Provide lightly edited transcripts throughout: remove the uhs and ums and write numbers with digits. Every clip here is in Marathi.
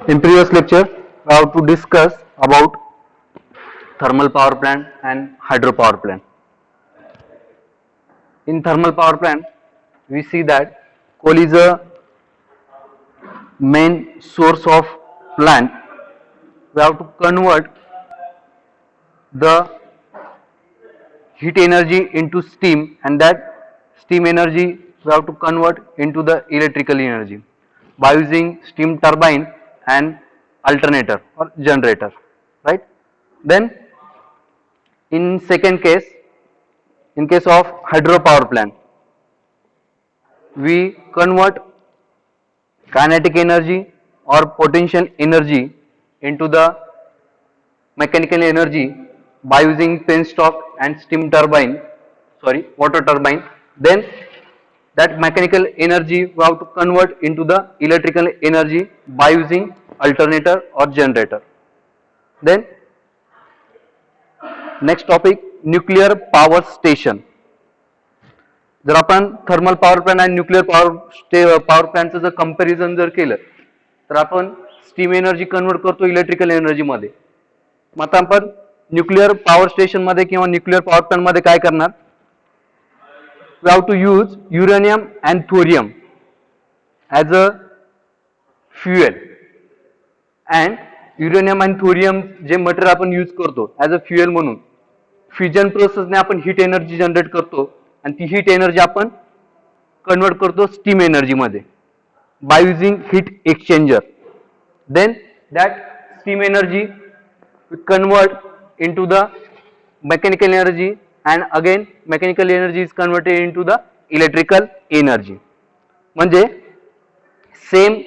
In previous lecture, I have to discuss about thermal power plant and hydropower plant. In thermal power plant, we see that coal is a main source of plant. We have to convert the heat energy into steam, and that steam energy we have to convert into the electrical energy by using steam turbine and alternator or generator, right? Then in second case, in case of hydropower plant, we convert kinetic energy or potential energy into the mechanical energy by using penstock and steam turbine, water turbine. Then that mechanical energy we have to convert into the electrical energy by using alternator or generator. Then next topic, nuclear power station. जर आपण थर्मल पॉवर प्लांट आणि न्यूक्लिअर पॉवर प्लांटचं जर कंपॅरिझन जर केलं तर आपण स्टीम एनर्जी कन्वर्ट करतो इलेक्ट्रिकल एनर्जी मध्ये. मग आता आपण न्यूक्लिअर पॉवर स्टेशन मध्ये किंवा न्यूक्लिअर पॉवर प्लांट मध्ये काय करणार, we have to use uranium and thorium as a fuel. And uranium and thorium जे मटेरियल आपण यूज करतो ॲज अ फ्युएल म्हणून फ्युजन प्रोसेसने आपण हीट एनर्जी जनरेट करतो आणि ती हीट एनर्जी आपण कन्वर्ट करतो स्टीम एनर्जी मध्ये by using heat exchanger. Then that steam energy convert into the mechanical energy and again mechanical energy is converted into the electrical energy. म्हणजे सेम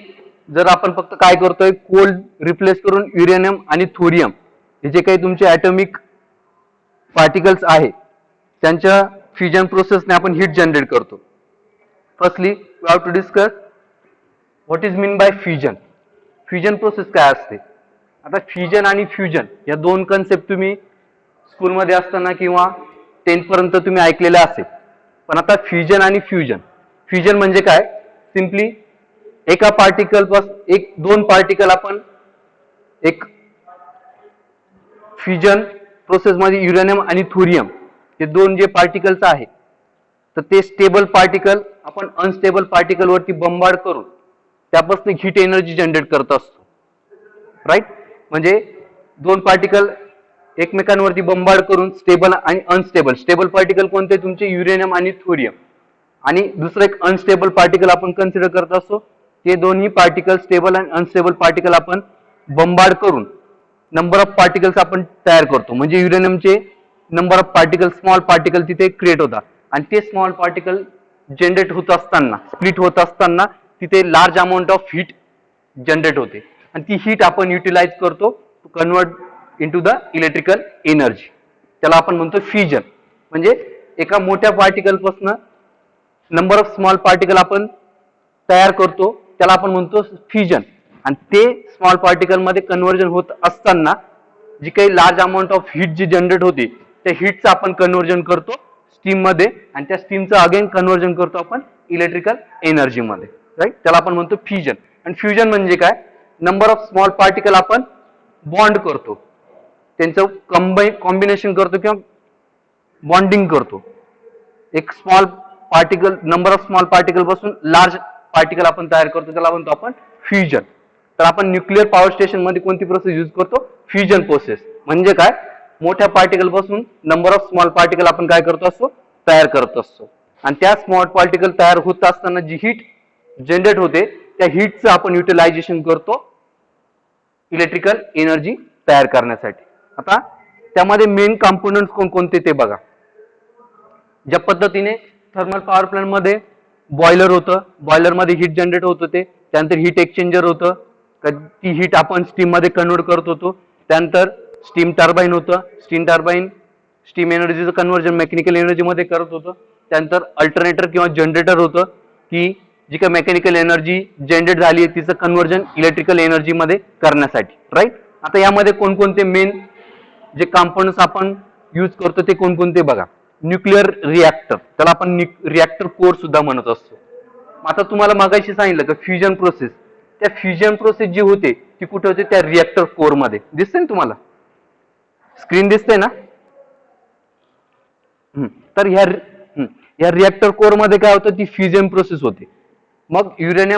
जर आपण फक्त काय करतोय, कोल रिप्लेस करून युरेनियम आणि थोरियम हे जे काही तुमचे ॲटॉमिक पार्टिकल्स आहे त्यांच्या फ्युजन प्रोसेसने आपण हीट जनरेट करतो. Firstly we have to discuss what is mean by fusion. Fusion process काय असते. आता फ्युजन आणि फ्युजन या दोन कन्सेप्ट तुम्ही स्कूलमध्ये असताना किंवा 10th पर्यंत तुम्ही ऐकलेले असेल. पण आता फ्युजन आणि फ्युजन म्हणजे काय, सिम्पली एका पार्टिकल पासून दोन पार्टिकल आपण एक फ्युजन प्रोसेस मध्ये युरेनियम आणि थोरियम हे दोन जे पार्टिकल्स आहे तर ते स्टेबल पार्टिकल आपण अनस्टेबल पार्टिकल वरती बंबार्ड करून त्यापासून हीट एनर्जी जनरेट करत असतो, राईट. म्हणजे दोन पार्टिकल एकमेकांवरती बंबार्ड करून स्टेबल आणि अनस्टेबल, स्टेबल पार्टिकल कोणते तुमचे युरेनियम आणि थोरियम, आणि दुसरं एक अनस्टेबल पार्टिकल आपण कन्सिडर करत असतो. ते दोन्ही पार्टिकल स्टेबल आणि अनस्टेबल पार्टिकल आपण बंबार्ड करून नंबर ऑफ पार्टिकल्स आपण तयार करतो. म्हणजे युरेनियमचे number of particle, small particle तिथे क्रिएट होतात आणि ते स्मॉल पार्टिकल जनरेट होत असताना, स्प्लिट होत असताना तिथे large amount of heat generate होते आणि ती हीट आपण युटिलाइज करतो to convert into the electrical energy. त्याला आपण म्हणतो फ्युजन. म्हणजे एका मोठ्या पार्टिकल पासून नंबर ऑफ स्मॉल पार्टिकल आपण तयार करतो त्याला आपण म्हणतो फ्युजन. आणि ते स्मॉल पार्टिकल मध्ये कन्व्हर्जन होत असताना जी काही लार्ज अमाऊंट ऑफ हीट जी जनरेट होते त्या हीटचं आपण कन्व्हर्जन करतो स्टीम मध्ये आणि त्या स्टीमचं अगेन कन्व्हर्जन करतो आपण इलेक्ट्रिकल एनर्जी मध्ये, राईट. त्याला आपण म्हणतो फ्युजन. आणि फ्युजन म्हणजे काय, नंबर ऑफ स्मॉल पार्टिकल आपण बॉन्ड करतो, त्यांचं कॉम्बिनेशन करतो किंवा बॉन्डिंग करतो. एक small particle, number of small particle पासून लार्ज पार्टिकल आपण तयार करतो त्याला म्हणतो आपण फ्युजन. तर आपण न्यूक्लिअर पॉवर स्टेशन मध्ये कोणती प्रोसेस यूज करतो, फ्युजन प्रोसेस. म्हणजे काय, मोठ्या पार्टिकल पासून नंबर ऑफ स्मॉल पार्टिकल आपण काय करतो असतो, तयार करत असतो. आणि त्या स्मॉल पार्टिकल तयार होत असताना जी हीट जनरेट होते त्या हीटचं आपण युटिलायझेशन करतो इलेक्ट्रिकल एनर्जी तयार करण्यासाठी. आता त्यामध्ये मेन कंपोनंट्स कोणकोणते ते बघा. ज्या पद्धतीने थर्मल पॉवर प्लांट मध्ये बॉयलर होतं, बॉयलर मध्ये हीट जनरेट होत होते, त्यानंतर हीट एक्सचेंजर होतं, ती हीट आपण स्टीम मध्ये कन्वर्ट करत होतो. त्यानंतर स्टीम टर्बाईन होतं, स्टीम टर्बाईन स्टीम एनर्जीचं कन्व्हर्जन मेकॅनिकल एनर्जी मध्ये करत होतं. त्यानंतर अल्टरनेटर किंवा जनरेटर होतं की जी काही मेकॅनिकल एनर्जी जनरेट झाली आहे तिचं कन्व्हर्जन इलेक्ट्रिकल एनर्जी मध्ये करण्यासाठी, राईट. आता यामध्ये कोणकोणते मेन जे कंपोनंट्स आपण यूज करतो ते कोणकोणते बघा. न्यूक्लिअर रिॲक्टर, त्याला आपण रिॲक्टर कोर सुद्धा म्हणत असतो. आता तुम्हाला मागाशी सांगितलं की फ्युजन प्रोसेस त्या फ्युजन प्रोसेस जी होते ती कुठे होते, त्या रिएक्टर कोर मध्ये. दिसते ना तुम्हाला, स्क्रीन दिसते ना. तर ह्या रिएक्टर कोर मध्ये काय होतं, ती फ्युजन प्रोसेस होते. मग युरेनियम